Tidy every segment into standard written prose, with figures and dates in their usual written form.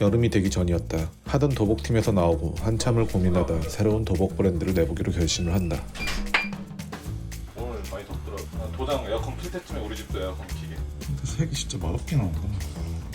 여름이 되기 전이었다. 하던 도복팀에서 나오고 한참을 고민하다 새로운 도복 브랜드를 내보기로 결심을 한다. 오늘 많이 덥더라. 도장 에어컨 필 때쯤에 우리 집도 에어컨 키게. 근데 색이 진짜 맛없게 나온다.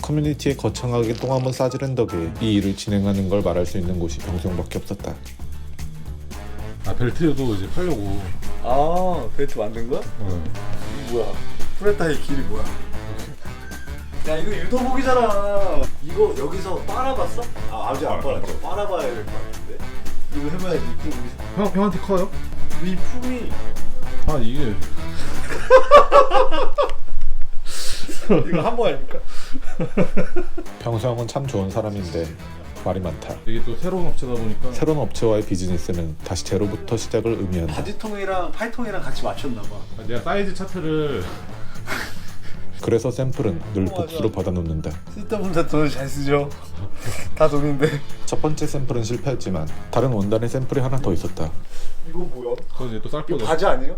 커뮤니티에 거창하게 똥 한번 싸지른 덕에 이 일을 진행하는 걸 말할 수 있는 곳이 병수형밖에 없었다. 아 벨트도 이제 팔려고. 아 벨트 만든 거야? 이거 뭐야? 프레타의 길이 뭐야? 야 이거 유도복이잖아. 이거 여기서 빨아봤어? 아 아직 안 빨았죠. 빨아봐야 될 것 같은데. 이거 해봐야지. 형한테 커요? 이 품이 아 이게 이거 한 번 하니까. 병수형은 참 좋은 사람인데 말이 많다. 이게 또 새로운 업체다 보니까 새로운 업체와의 비즈니스는 다시 제로부터 시작을 의미한다. 바지통이랑 팔통이랑 같이 맞췄나봐. 내가 사이즈 차트를 그래서 샘플은 늘 맞아. 복수로 받아놓는다. 쓸데없는 돈을 잘 쓰죠. 다 돈인데. 첫 번째 샘플은 실패했지만 다른 원단의 샘플이 하나 더 있었다. 이거 뭐야? 그건 이제 또 이거 쌀보다. 바지 아니에요?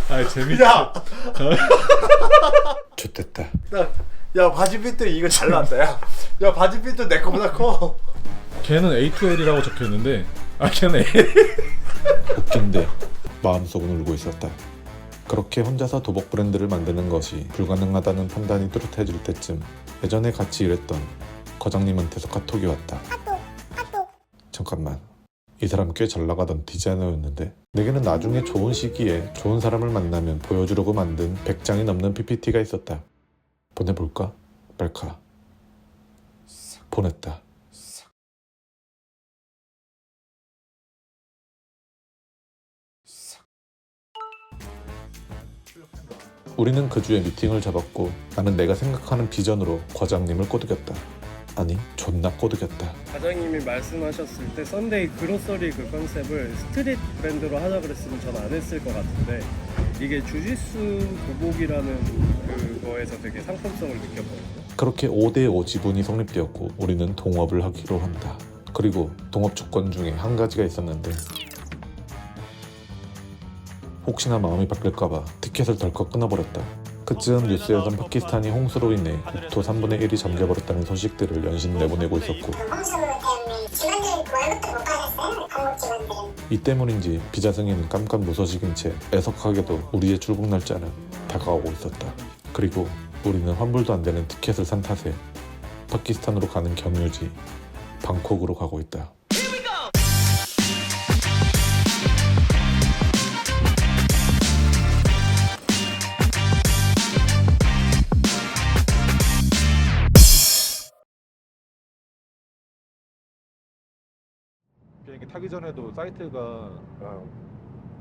아 재밌어. 야! 좋댔다. 야 바지 핏도 이거 잘 나왔다. 야 바지 핏도 내 거보다 커. 걔는 A2L이라고 적혀 있는데 걔는 A. 웃긴데 마음속은 울고 있었다. 그렇게 혼자서 도복 브랜드를 만드는 것이 불가능하다는 판단이 뚜렷해질 때쯤 예전에 같이 일했던 거장님한테서 카톡이 왔다. 잠깐만, 이 사람 꽤 잘 나가던 디자이너였는데 내게는 나중에 좋은 시기에 좋은 사람을 만나면 보여주려고 만든 100장이 넘는 PPT가 있었다. 보내볼까? 말까? 보냈다. 우리는 그 주에 미팅을 잡았고 나는 내가 생각하는 비전으로 과장님을 꼬드겼다. 아니, 존나 꼬드겼다. 과장님이 말씀하셨을 때 썬데이 그로서리 그 컨셉을 스트릿 브랜드로 하자 그랬으면 전 안 했을 것 같은데 이게 주짓수 도복이라는 그거에서 되게 상품성을 느꼈거든요. 그렇게 5대5 지분이 성립되었고 우리는 동업을 하기로 한다. 그리고 동업 조건 중에 한 가지가 있었는데 혹시나 마음이 바뀔까봐 티켓을 덜컥 끊어버렸다. 그쯤 뉴스에선 파키스탄이 홍수로 인해 국토 3분의 1이 잠겨버렸다는 소식들을 연신 내보내고 있었고 홍수 때문에 직원들 월급도 못 받았어요. 한국 직원들은. 이 때문인지 비자 승인은 깜깜무소식인 채 애석하게도 우리의 출국 날짜는 다가오고 있었다. 그리고 우리는 환불도 안 되는 티켓을 산 탓에 파키스탄으로 가는 경유지 방콕으로 가고 있다. 비행기 타기 전에도 사이트가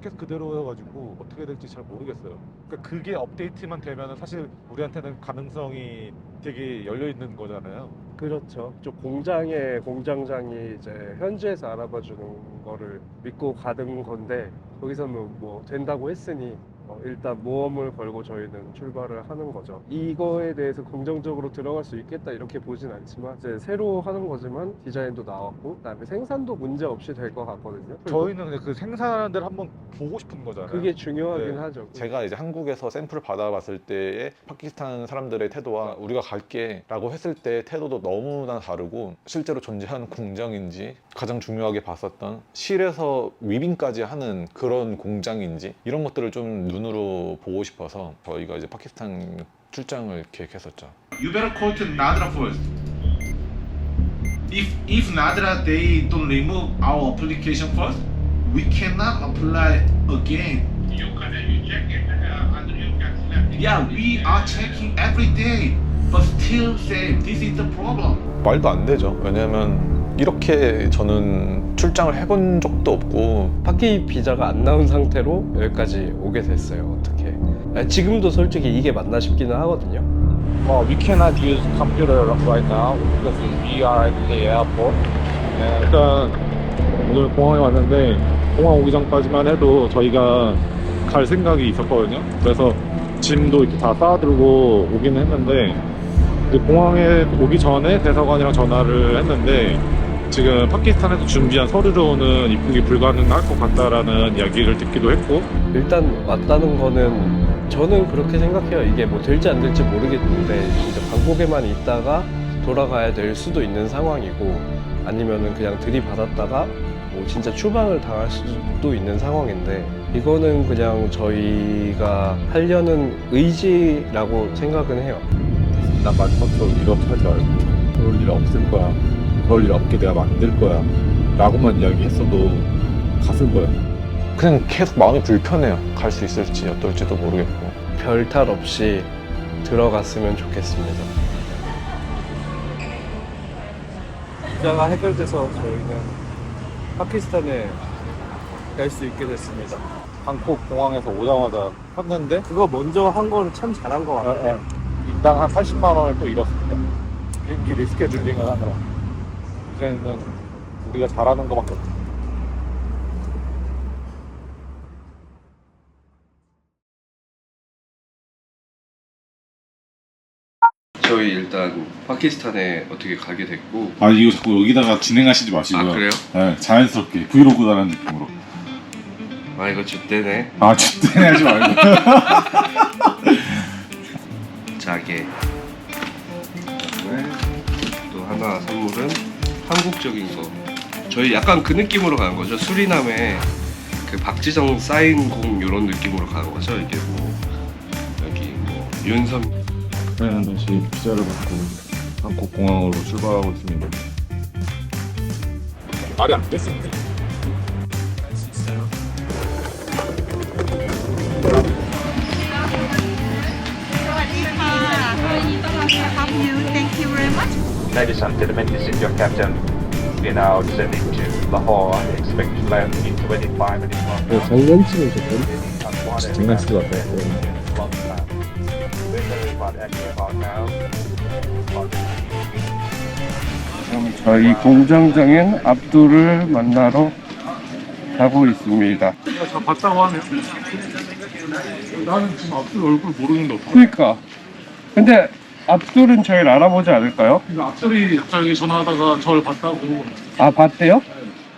계속 그대로여가지고 어떻게 될지 잘 모르겠어요. 그러니까 그게 업데이트만 되면 사실 우리한테는 가능성이 되게 열려 있는 거잖아요. 그렇죠. 저 공장의 공장장이 이제 현지에서 알아봐 주는 거를 믿고 가는 건데 거기서는 뭐 된다고 했으니 일단 모험을 걸고 저희는 출발을 하는 거죠. 이거에 대해서 긍정적으로 들어갈 수 있겠다 이렇게 보진 않지만 이제 새로 하는 거지만 디자인도 나왔고 그다음에 생산도 문제 없이 될 것 같거든요. 저희는 그냥 그 생산을 한번 보고 싶은 거잖아요. 그게 중요하긴 네. 하죠. 제가 이제 한국에서 샘플을 받아봤을 때의 파키스탄 사람들의 태도와 우리가 갈게 라고 했을 때 태도도 너무나 다르고 실제로 존재하는 공장인지 가장 중요하게 봤었던 실에서 위빙까지 하는 그런 공장인지 이런 것들을 좀 눈으로 보고 싶어서 저희가 이제 파키스탄 출장을 계획했었죠. You better call to Nadra first. If Nadra they don't remove our application first, we cannot apply again. You check it under your cancellation. Yeah, we are checking every day, but still say this is the problem. 말도 안 되죠. 왜냐면 이렇게 저는 출장을 해본 적도 없고 파키 비자가 안 나온 상태로 여기까지 오게 됐어요. 어떻게? 지금도 솔직히 이게 맞나 싶기는 하거든요. We cannot use computer right now because we are at the airport. 일단 오늘 공항에 왔는데 공항 오기 전까지만 해도 저희가 갈 생각이 있었거든요. 그래서 짐도 이렇게 다 쌓아들고 오긴 했는데 이제 공항에 오기 전에 대사관이랑 전화를 했는데 지금 파키스탄에서 준비한 서류로는 입국이 불가능할 것 같다라는 이야기를 듣기도 했고 일단 왔다는 거는 저는 그렇게 생각해요. 이게 뭐 될지 안 될지 모르겠는데 진짜 방콕에만 있다가 돌아가야 될 수도 있는 상황이고 아니면은 그냥 들이받았다가 뭐 진짜 추방을 당할 수도 있는 상황인데 이거는 그냥 저희가 하려는 의지라고 생각은 해요. 난 마지막으로 이렇게 하지 말고 그럴 일 없을 거야. 그럴 일 없게 내가 만들 거야. 라고만 이야기했어도 갔을 거야. 그냥 계속 마음이 불편해요. 갈 수 있을지 어떨지도 모르겠고. 별탈 없이 들어갔으면 좋겠습니다. 비자가 해결돼서 저희는 파키스탄에 갈 수 있게 됐습니다. 방콕 공항에서 오자마자 샀는데 그거 먼저 한 거는 참 잘한 것 같아요. 인당 한 80만 원을 또 잃었습니다. 비행기 리스케줄링을 하느라. 이제는 우리가 잘하는 것밖에 없어. 저희 일단 파키스탄에 어떻게 가게 됐고. 아 이거 자꾸 여기다가 진행하시지 마시고요. 아 그래요? 네, 자연스럽게 브이로그라는 느낌으로. 아 이거 줏대네. 아 진짜 하지 말고. 자개. 그다음에 또 하나 선물은 한국적인 거. 저희 약간 그 느낌으로 가는 거죠. 수리남의 그 박지성 사인 공 이런 느낌으로 가는 거죠. 이게 뭐 여기 뭐 윤선. 저희는 다시 비자를 받고 방콕 공항으로 출발하고 있습니다. 말이 안 됐습니다. Thank you very much. Ladies and gentlemen, this is your captain. We are now descending to Lahore. Expect to land in 25 minutes. 장난치는 조금. 장난치지 마세요. 저희 공장장인 압두를 만나러 가고 있습니다. 다 봤다고 하네요. 나는 지금 앞들 얼굴 모르는데 어떡해. 그러니까. 근데 압둘은 저희를 알아보지 않을까요? 앞들이 갑자기 전화하다가 저를 봤다고. 아, 봤대요?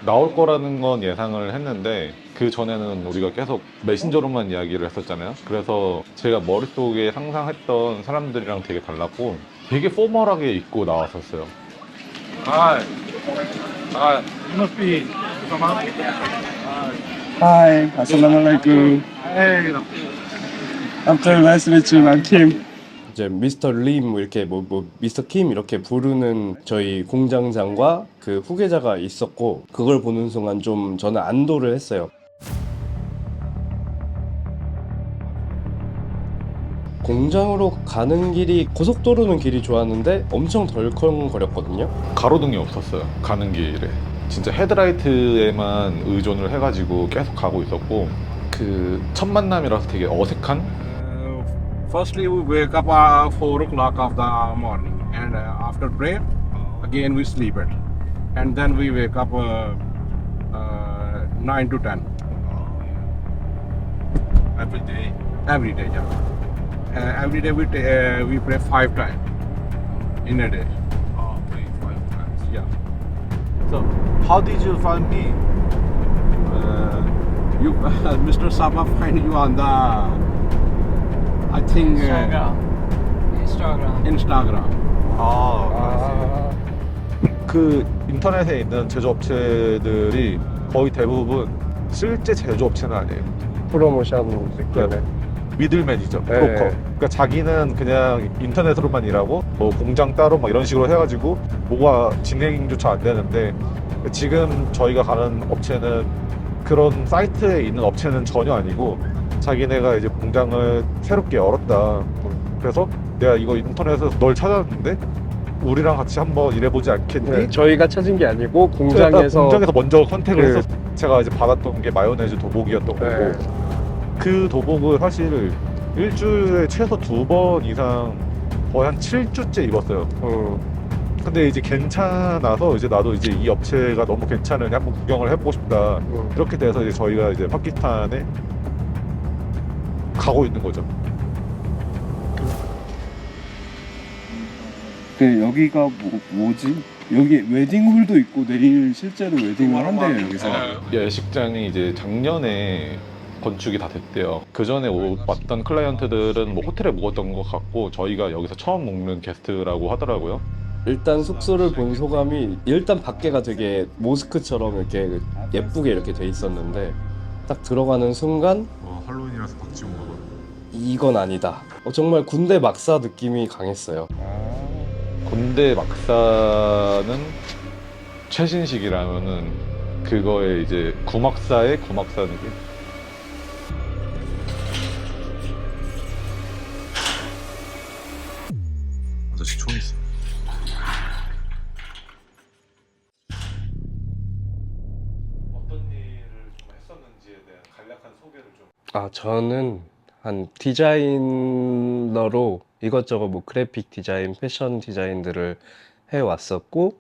나올 거라는 건 예상을 했는데 그 전에는 우리가 계속 메신저로만 이야기를 했었잖아요. 그래서 제가 머릿속에 상상했던 사람들이랑 되게 달랐고 되게 포멀하게 입고 나왔었어요. Hi. Hi. You must be someone. Hi, assalamualaikum. Hey. Abdul, nice to meet you. I'm Kim. 이제 미스터 림 이렇게 뭐 미스터 킴 이렇게 부르는 저희 공장장과 그 후계자가 있었고 그걸 보는 순간 좀 저는 안도를 했어요. 공장으로 가는 길이 고속도로는 길이 좋았는데 엄청 덜컹거렸거든요. 가로등이 없었어요. 가는 길에. 진짜 헤드라이트에만 의존을 해가지고 계속 가고 있었고 그 첫 만남이라서 되게 어색한? Firstly, we wake up 4 o'clock of the morning, and after prayer, again we sleep it, and then we wake up 9 to 10. Every day. Every day, yeah. Every day we pray 5 times in a day. Oh, pray 5 times. Yeah. So, how did you find me? You, Mr. Saba, find you on the, I think, Instagram. 그 인터넷에 있는 제조업체들이 거의 대부분 실제 제조업체는 아니에요. 프로모션 느낌의. 미들맨이죠. 네. 브로커. 그러니까 자기는 그냥 인터넷으로만 일하고 뭐 공장 따로 막 이런 식으로 해가지고 뭐가 진행조차 안 되는데 지금 저희가 가는 업체는 그런 사이트에 있는 업체는 전혀 아니고 자기네가 이제 공장을 새롭게 열었다. 그래서 내가 이거 인터넷에서 널 찾았는데 우리랑 같이 한번 일해보지 않겠니? 네, 저희가 찾은 게 아니고 공장에서 먼저 컨택을 그- 해서 제가 이제 받았던 게 마요네즈 도복이었던 네. 거고 그 도복을 사실 일주일에 최소 2번 이상 거의 한 7주째 입었어요. 근데 이제 괜찮아서 이제 나도 이제 이 업체가 너무 괜찮으니 한번 구경을 해보고 싶다. 이렇게 돼서 이제 저희가 이제 파키스탄에 가고 있는 거죠. 여기가 뭐지? 여기 웨딩홀도 있고 내일 실제로 웨딩을 한대요 여기서. 예식장이 이제 작년에 건축이 다 됐대요. 그 전에 왔던 클라이언트들은 뭐 호텔에 묵었던 것 같고 저희가 여기서 처음 묵는 게스트라고 하더라고요. 일단 숙소를 본 소감이 일단 밖에가 되게 모스크처럼 이렇게 예쁘게 이렇게 돼 있었는데 딱 들어가는 순간 할로윈이라서 박쥐 온가 봐요. 이건 아니다. 정말 군대 막사 느낌이 강했어요. 군대 막사는 최신식이라면은 그거에 이제 구막사의 구막사 느낌? 아저씨 총 있어. 어떤 일을 좀 했었는지에 대한 간략한 소개를 좀. 저는 한 디자이너로 이것저것 뭐 그래픽 디자인, 패션 디자인들을 해왔었고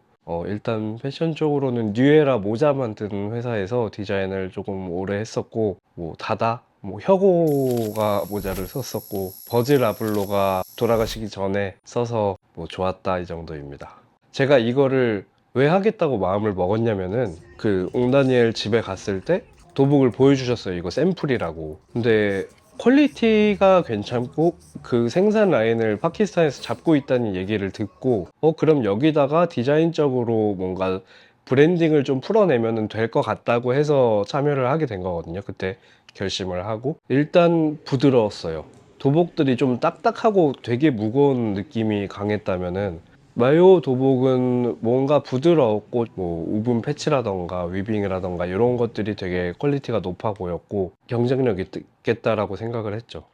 일단 패션 쪽으로는 뉴에라 모자 만드는 회사에서 디자인을 조금 오래 했었고 뭐 다다, 뭐 혁오가 모자를 썼었고 버즈라블로가 돌아가시기 전에 써서 뭐 좋았다 이 정도입니다. 제가 이거를 왜 하겠다고 마음을 먹었냐면은 그 옹다니엘 집에 갔을 때 도복을 보여주셨어요. 이거 샘플이라고. 근데 퀄리티가 괜찮고 그 생산 라인을 파키스탄에서 잡고 있다는 얘기를 듣고 그럼 여기다가 디자인적으로 뭔가 브랜딩을 좀 풀어내면 될 것 같다고 해서 참여를 하게 된 거거든요. 그때 결심을 하고 일단 부드러웠어요. 도복들이 좀 딱딱하고 되게 무거운 느낌이 강했다면은 마요 도복은 뭔가 부드러웠고 뭐 우분 패치라던가 위빙이라던가 이런 것들이 되게 퀄리티가 높아 보였고 경쟁력이 있겠다라고 생각을 했죠.